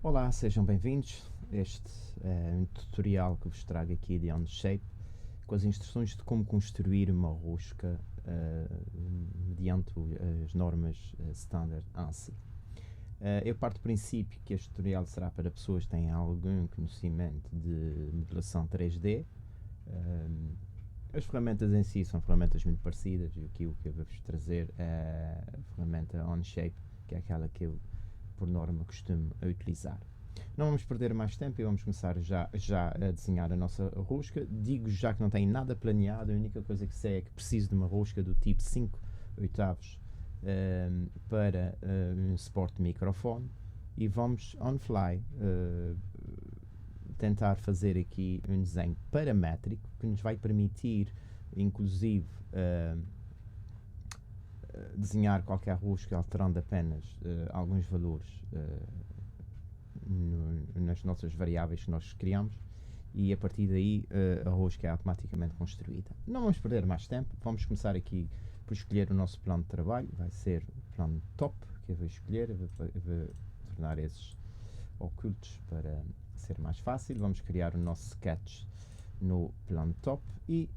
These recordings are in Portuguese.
Olá, sejam bem-vindos. Este é um tutorial que vos trago aqui de OnShape com as instruções de como construir uma rosca mediante as normas standard ANSI. Eu parto do princípio que este tutorial será para pessoas que têm algum conhecimento de modelação 3D. As ferramentas em si são ferramentas muito parecidas e aqui o que eu vou-vos trazer é a ferramenta OnShape, que é aquela que eu, por norma, costumo utilizar. Não vamos perder mais tempo e vamos começar já a desenhar a nossa rosca. Digo já que não tenho nada planeado, a única coisa que sei é que preciso de uma rosca do tipo 5/8 para um suporte de microfone e vamos on fly tentar fazer aqui um desenho paramétrico que nos vai permitir inclusive desenhar qualquer rosca alterando apenas alguns valores nas nossas variáveis que nós criamos e a partir daí a rosca é automaticamente construída. Não vamos perder mais tempo, vamos começar aqui por escolher o nosso plano de trabalho. Vai ser o plano top que eu vou escolher, eu vou tornar esses ocultos para ser mais fácil. Vamos criar o nosso sketch no plano top e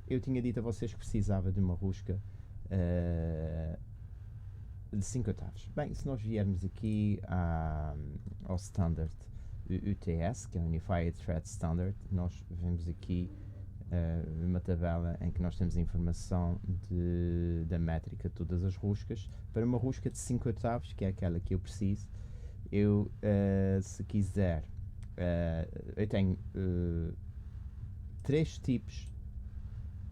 eu tinha dito a vocês que precisava de uma rosca de 5/8. Bem, se nós viermos aqui ao standard UTS, que é o Unified Thread Standard, nós vemos aqui uma tabela em que nós temos a informação da métrica de todas as roscas. Para uma rosca de 5/8, que é aquela que eu preciso, eu, se quiser, eu tenho 3 tipos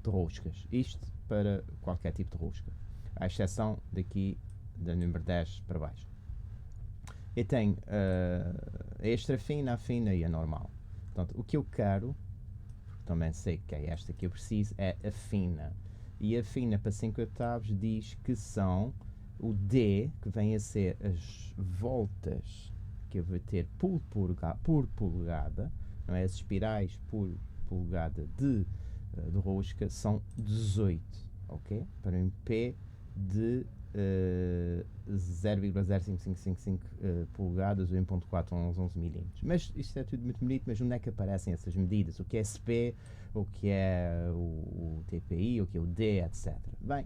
de roscas. Isto para qualquer tipo de rosca, à exceção daqui da número 10 para baixo. Eu tenho a extra fina, a fina e a normal. Portanto, o que eu quero, porque também sei que é esta que eu preciso, é a fina. E a fina para 5/8 diz que são o D, que vem a ser as voltas que eu vou ter por polegada, não é? As espirais por polegada de rosca são 18, ok? Para um P de 0,0555 polegadas ou 1.411 milímetros. Mas isto é tudo muito bonito, mas onde é que aparecem essas medidas? O que é SP, o que é o TPI, o que é o D, etc. Bem,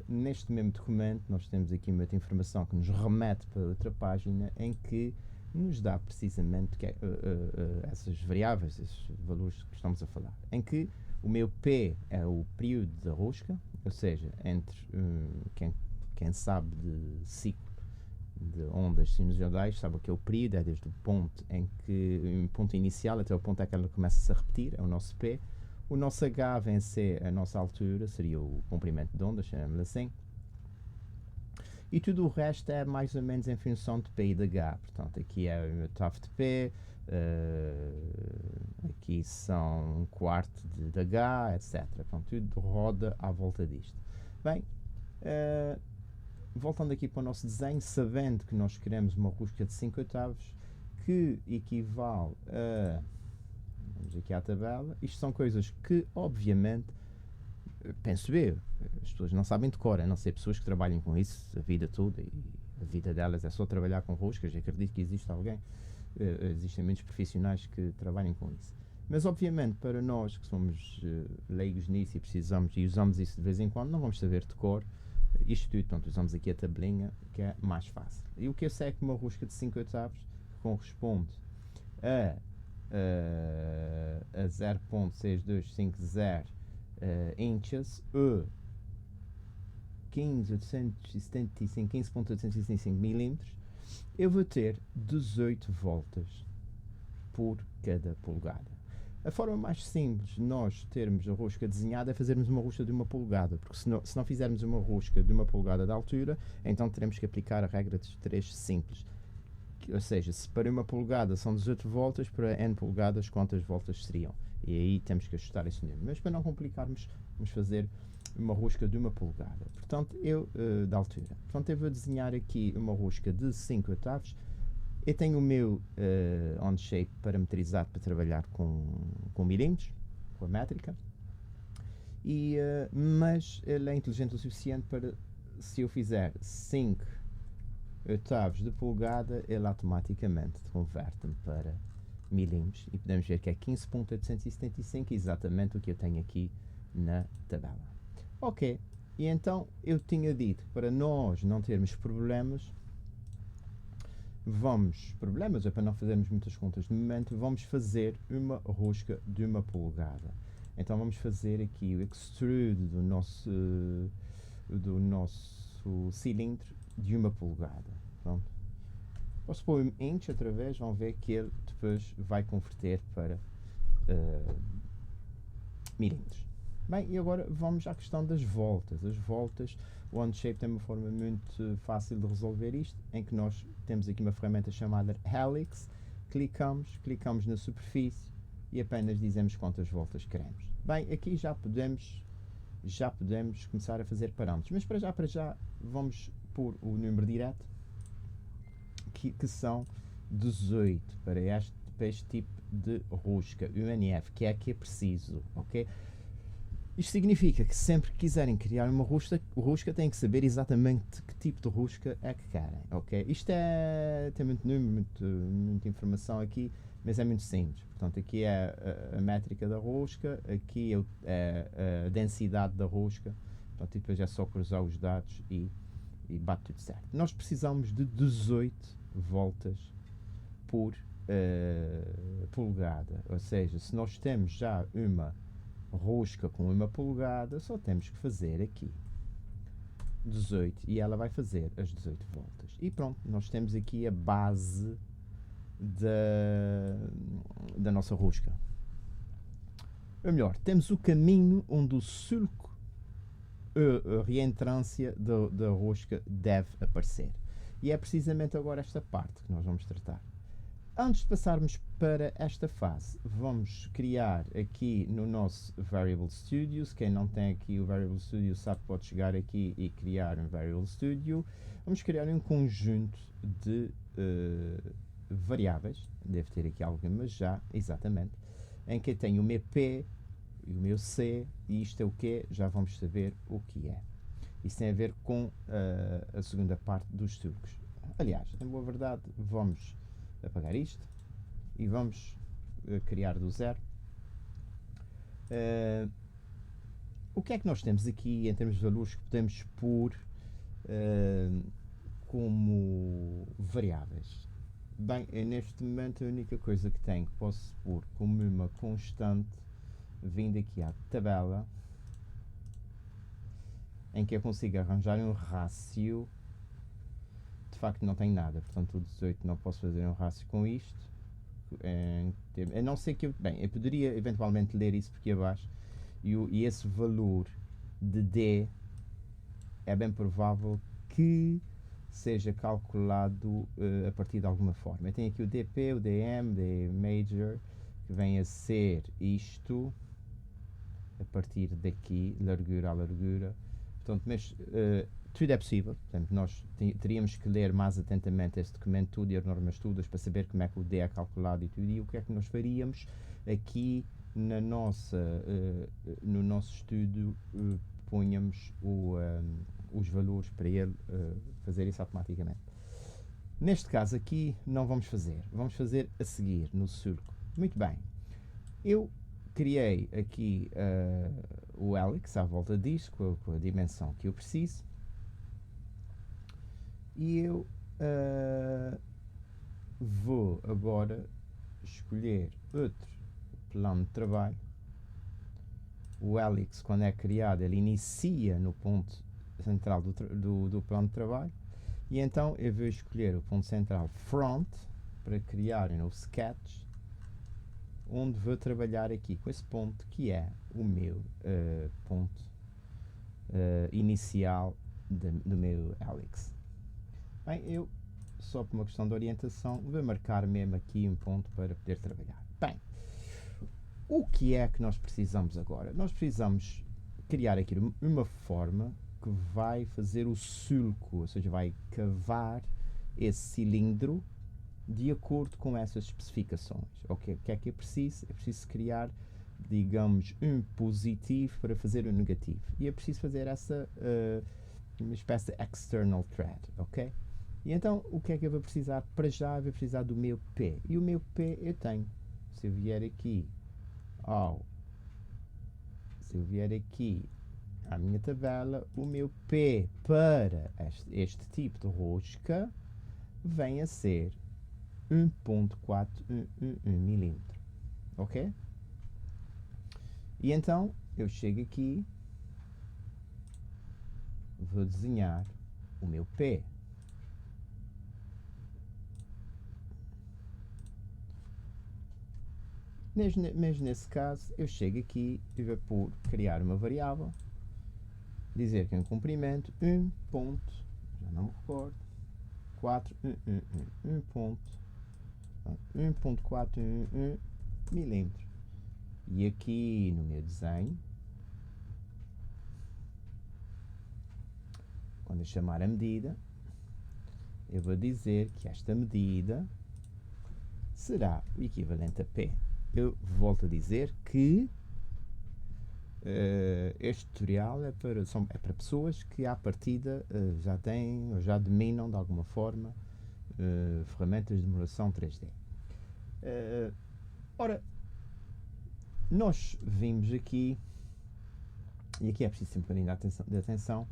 neste mesmo documento nós temos aqui uma informação que nos remete para outra página em que nos dá precisamente essas variáveis, esses valores que estamos a falar, em que o meu P é o período da rosca, ou seja, entre quem sabe de ciclo de ondas sinusoidais sabe o que é o período, é desde o ponto em que um ponto inicial até o ponto em que ela começa a se repetir, é o nosso P. O nosso H vem a ser a nossa altura, seria o comprimento de onda, chamamos assim. E tudo o resto é mais ou menos em função de P e de H. Portanto, aqui é o oitavo de P, aqui são um quarto de H, etc. Portanto, tudo roda à volta disto. Bem, voltando aqui para o nosso desenho, sabendo que nós queremos uma rosca de 5/8, que equivale a... Vamos aqui à tabela. Isto são coisas que, obviamente, penso eu, as pessoas não sabem de cor, a não ser pessoas que trabalhem com isso a vida toda e a vida delas é só trabalhar com roscas. Eu acredito que existe alguém, existem muitos profissionais que trabalhem com isso. Mas obviamente para nós que somos leigos nisso e precisamos e usamos isso de vez em quando, não vamos saber de cor isto tudo. Portanto, usamos aqui a tabelinha que é mais fácil. E o que eu sei é que uma rosca de 5/8 corresponde a 0.6250 inches ou 15.875 milímetros. Eu vou ter 18 voltas por cada polegada. A forma mais simples de nós termos a rosca desenhada é fazermos uma rosca de 1 polegada, porque se não fizermos uma rosca de 1 polegada de altura, então teremos que aplicar a regra de 3 simples. Ou seja, se para 1 polegada são 18 voltas, para n polegadas quantas voltas seriam? E aí temos que ajustar esse número. Mas para não complicarmos, vamos fazer uma rosca de 1 polegada. Portanto, da altura. Portanto, eu vou desenhar aqui uma rosca de 5/8. Eu tenho o meu OnShape parametrizado para trabalhar com milímetros, com a métrica. Mas ele é inteligente o suficiente para, se eu fizer 5 oitavos de polegada, ele automaticamente converte-me para milímetros e podemos ver que é 15.875, exatamente o que eu tenho aqui na tabela. Ok, e então eu tinha dito para nós não termos problemas, ou para não fazermos muitas contas no momento, vamos fazer uma rosca de 1 polegada. Então vamos fazer aqui o extrude do nosso cilindro de 1 polegada. Pronto. Posso pôr um inch outra vez, vão ver que ele depois vai converter para milímetros. Bem, e agora vamos à questão das voltas. As voltas, o OnShape tem uma forma muito fácil de resolver isto, em que nós temos aqui uma ferramenta chamada Helix, clicamos na superfície e apenas dizemos quantas voltas queremos. Bem, aqui já podemos começar a fazer parâmetros, mas para já vamos pôr o número direto, que são 18 para este tipo de rosca UNF, que é preciso, ok? Isto significa que sempre que quiserem criar uma rosca têm que saber exatamente que tipo de rosca é que querem, ok? Isto tem muito número, muita informação aqui, mas é muito simples. Portanto, aqui é a métrica da rosca, aqui é a densidade da rosca, portanto, e depois é só cruzar os dados e bate tudo certo. Nós precisamos de 18 voltas por polegada, ou seja, se nós temos já uma rosca com 1 polegada, só temos que fazer aqui 18 e ela vai fazer as 18 voltas. E pronto, nós temos aqui a base da nossa rosca. Ou melhor, temos o caminho onde o sulco, a reentrância da rosca deve aparecer. E é precisamente agora esta parte que nós vamos tratar. Antes de passarmos para esta fase, vamos criar aqui no nosso Variable Studios. Quem não tem aqui o Variable Studio sabe que pode chegar aqui e criar um Variable Studio. Vamos criar um conjunto de variáveis, deve ter aqui algumas já, exatamente, em que eu tenho o meu P e o meu C, e isto é o que já vamos saber o que é. Isso tem a ver com a segunda parte dos sulcos. Aliás, em boa verdade, vamos apagar isto e vamos criar do zero. O que é que nós temos aqui em termos de valores que podemos pôr como variáveis? Bem, neste momento a única coisa que tenho que posso pôr como uma constante, vindo aqui à tabela, em que eu consigo arranjar um rácio. De facto não tenho nada, portanto o 18 não posso fazer um rácio com isto, a não ser que eu poderia eventualmente ler isso por aqui abaixo, e esse valor de D é bem provável que seja calculado a partir de alguma forma. Eu tenho aqui o DP, o DM, D Major, que vem a ser isto, a partir daqui, largura a largura, portanto, mas tudo é possível. Portanto, nós teríamos que ler mais atentamente este documento tudo e as normas todas para saber como é que o D é calculado e tudo, e o que é que nós faríamos aqui no nosso estudo, punhamos os valores para ele fazer isso automaticamente. Neste caso aqui não vamos fazer a seguir no sulco. Muito bem, eu criei aqui o Helix à volta disso, com a dimensão que eu preciso, e eu vou agora escolher outro plano de trabalho. O Helix, quando é criado, ele inicia no ponto central do plano de trabalho, e então eu vou escolher o ponto central Front para criar um novo sketch, onde vou trabalhar aqui com esse ponto que é o meu ponto inicial do meu Helix. Bem, eu, só por uma questão de orientação, vou marcar mesmo aqui um ponto para poder trabalhar. Bem, o que é que nós precisamos agora? Nós precisamos criar aqui uma forma que vai fazer o sulco, ou seja, vai cavar esse cilindro de acordo com essas especificações. Okay? O que é que é preciso? É preciso criar, digamos, um positivo para fazer um negativo. E é preciso fazer essa uma espécie de external thread, ok? E então, o que é que eu vou precisar? Para já, eu vou precisar do meu P. E o meu P eu tenho. Se eu vier aqui à minha tabela, o meu P para este tipo de rosca vem a ser 1.411 milímetro. Ok? E então, eu chego aqui, vou desenhar o meu P. Mas nesse caso, eu chego aqui e vou criar uma variável, dizer que é um comprimento 1 ponto, já não me recordo, 1.411 milímetros. E aqui no meu desenho, quando eu chamar a medida, eu vou dizer que esta medida será o equivalente a P. Eu volto a dizer que este tutorial é para pessoas que à partida já têm ou já dominam de alguma forma ferramentas de modelação 3D. Ora, nós vimos aqui, e aqui é preciso ter um bocadinho de atenção,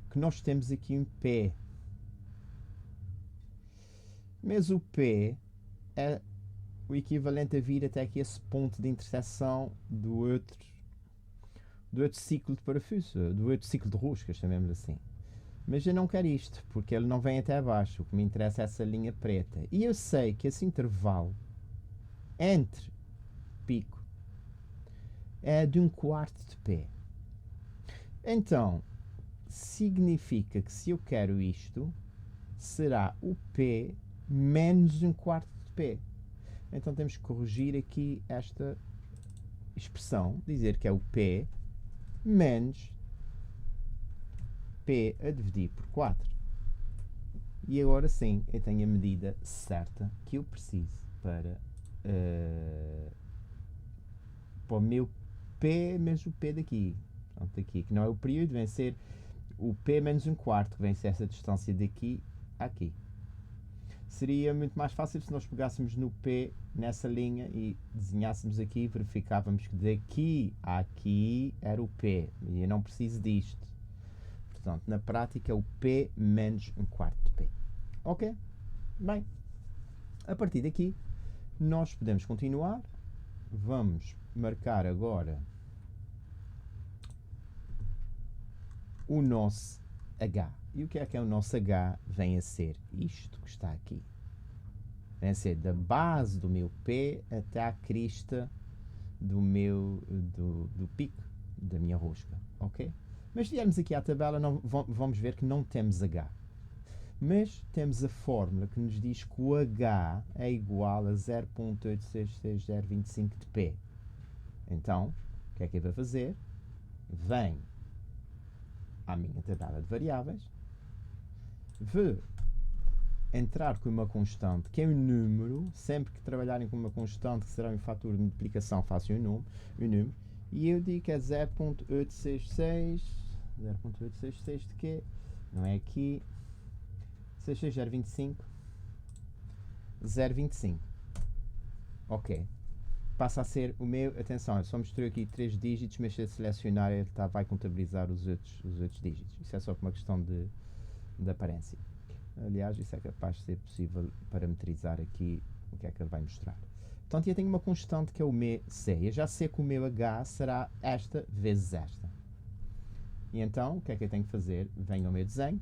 que nós temos aqui um P. Mas o P é o equivalente a vir até aqui esse ponto de interseção do outro ciclo de parafuso, do outro ciclo de roscas, chamemos assim. Mas eu não quero isto, porque ele não vem até abaixo. O que me interessa é essa linha preta. E eu sei que esse intervalo entre pico é de 1/4 de P. Então, significa que se eu quero isto, será o P menos 1/4 de P. Então temos que corrigir aqui esta expressão, dizer que é o P menos P a dividir por 4. E agora sim, eu tenho a medida certa que eu preciso para o meu P menos o P daqui. Portanto, aqui, que não é o período, vem ser o P menos 1/4, que vem ser essa distância daqui a aqui. Seria muito mais fácil se nós pegássemos no P nessa linha e desenhássemos aqui e verificávamos que daqui a aqui era o P. E eu não preciso disto. Portanto, na prática é o P menos 1/4 de P. Ok? Bem, a partir daqui nós podemos continuar. Vamos marcar agora o nosso H. E o que é o nosso H? Vem a ser isto que está aqui. Vem a ser da base do meu P até à crista do pico da minha rosca. Ok? Mas se viermos aqui à tabela, vamos ver que não temos H. Mas temos a fórmula que nos diz que o H é igual a 0.866025 de P. Então, o que é que eu vou fazer? Venho à minha tabela de variáveis, vou entrar com uma constante, que é um número. Sempre que trabalharem com uma constante, que será um fator de multiplicação, façam um número, e eu digo que é 0.866 de quê? Não é aqui, 66025, 0,25. Ok. Passa a ser o meu, atenção, eu só mostrei aqui 3 dígitos, mas se eu selecionar ele vai contabilizar os outros dígitos. Isso é só por uma questão de aparência. Aliás, isso é capaz de ser possível parametrizar aqui o que é que ele vai mostrar. Portanto, eu tenho uma constante que é o meu C. Eu já sei que o meu H será esta vezes esta. E então, o que é que eu tenho que fazer? Venho ao meu desenho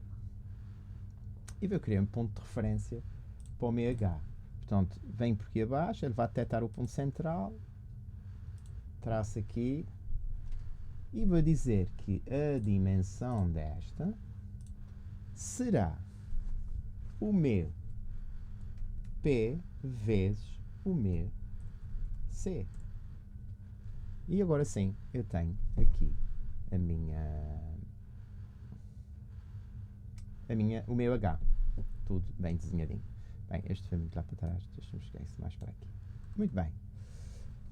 e vou criar um ponto de referência para o meu H. Portanto, venho por aqui abaixo, ele vai detectar o ponto central, traço aqui e vou dizer que a dimensão desta será o meu P vezes o meu C. E agora sim, eu tenho aqui o meu H. Tudo bem desenhadinho. Bem, este foi muito lá para trás. Deixa-me chegar isso mais para aqui. Muito bem.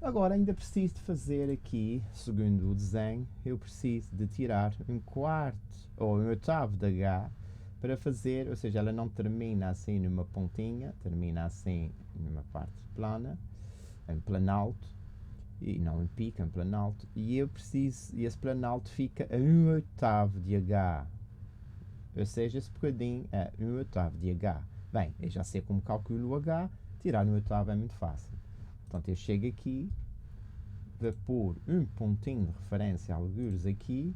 Agora ainda preciso de fazer aqui, segundo o desenho, eu preciso de tirar 1/4 ou 1/8 de H para fazer, ou seja, ela não termina assim numa pontinha, termina assim numa parte plana, em planalto, e não em pico, em planalto, e eu preciso, e esse planalto fica a 1/8 de H, ou seja, esse bocadinho é 1/8 de H. Bem, eu já sei como calculo o H, tirar 1/8 é muito fácil. Portanto, eu chego aqui, vou pôr um pontinho de referência a algures aqui.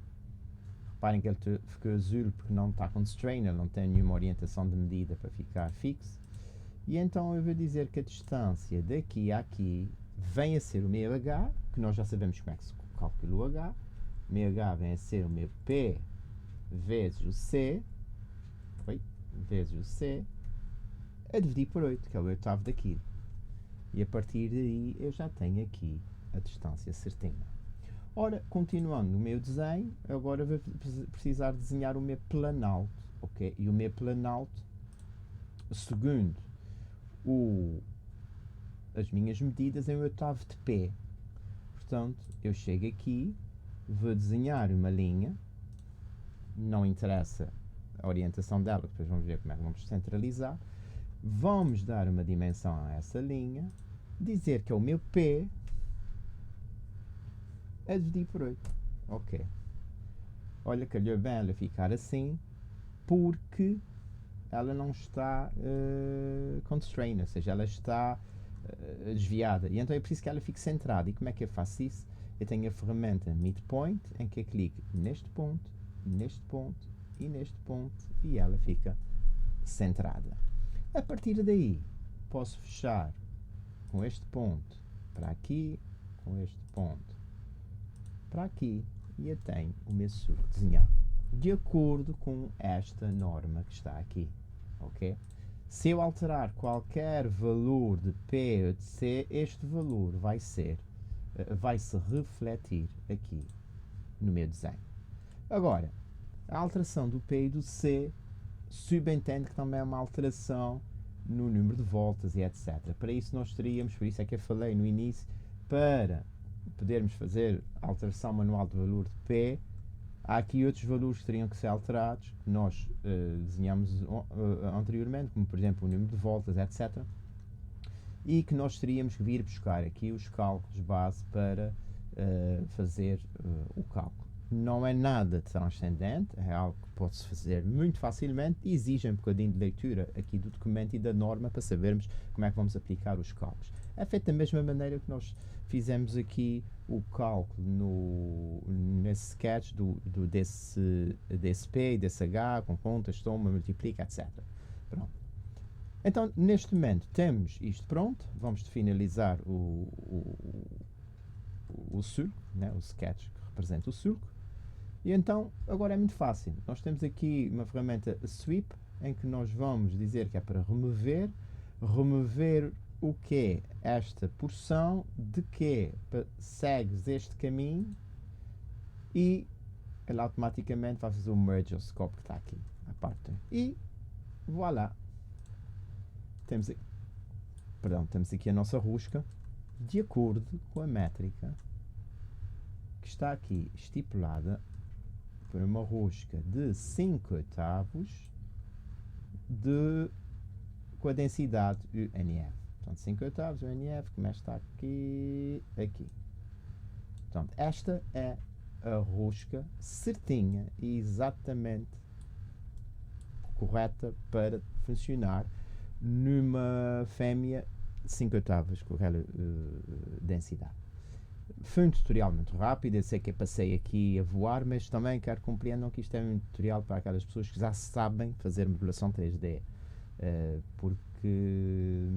Reparem que ele ficou azul porque não está constrained, ele não tem nenhuma orientação de medida para ficar fixo. E então eu vou dizer que a distância daqui a aqui vem a ser o meu H, que nós já sabemos como é que se calcula o H. O meu H vem a ser o meu P vezes o C, vezes o C, a dividir por 8, que é o 1/8 daquilo. E a partir daí eu já tenho aqui a distância certinha. Ora, continuando no meu desenho, agora vou precisar desenhar o meu planalto, ok? E o meu planalto, segundo as minhas medidas, é 1/8 de P. Portanto, eu chego aqui, vou desenhar uma linha, não interessa a orientação dela, depois vamos ver como é que vamos centralizar. Vamos dar uma dimensão a essa linha, dizer que é o meu P a dividir por 8. Ok. Olha, calhou bem ela ficar assim, porque ela não está constrained, ou seja, ela está desviada. E então é preciso que ela fique centrada. E como é que eu faço isso? Eu tenho a ferramenta Midpoint, em que eu clico neste ponto e neste ponto, e ela fica centrada. A partir daí, posso fechar com este ponto para aqui, com este ponto para aqui, e eu tenho o meu círculo desenhado de acordo com esta norma que está aqui, ok? Se eu alterar qualquer valor de P ou de C, este valor vai se refletir aqui no meu desenho. Agora, a alteração do P e do C subentende que também é uma alteração no número de voltas e etc. Para isso nós teríamos, por isso é que eu falei no início, para podermos fazer a alteração manual do valor de P, há aqui outros valores que teriam que ser alterados, que nós desenhamos anteriormente, como por exemplo o número de voltas, etc. E que nós teríamos que vir buscar aqui os cálculos base para fazer o cálculo. Não é nada transcendente, é algo que pode-se fazer muito facilmente e exige um bocadinho de leitura aqui do documento e da norma para sabermos como é que vamos aplicar os cálculos. É feito da mesma maneira que nós fizemos aqui o cálculo nesse sketch desse P e desse H, com contas, soma, multiplica, etc. Pronto. Então, neste momento, temos isto pronto. Vamos finalizar o círculo, né, o sketch que representa o círculo. E então, agora é muito fácil. Nós temos aqui uma ferramenta Sweep, em que nós vamos dizer que é para remover o que é esta porção, de que segues este caminho, e ele automaticamente vai fazer o merge ao scope que está aqui, a parte. E, voilà. Temos aqui a nossa rosca, de acordo com a métrica que está aqui estipulada por uma rosca de 5/8 com a densidade UNF. Portanto, 5/8 UNF, como está aqui. Portanto, esta é a rosca certinha e exatamente correta para funcionar numa fêmea de 5/8 com aquela densidade. Foi um tutorial muito rápido, eu sei que eu passei aqui a voar, mas também quero que compreendam que isto é um tutorial para aquelas pessoas que já sabem fazer modelação 3D, porque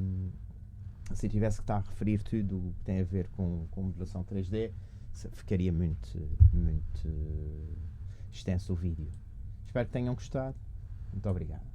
se eu tivesse que estar a referir tudo o que tem a ver com modelação 3D, ficaria muito extenso o vídeo. Espero que tenham gostado. Muito obrigado.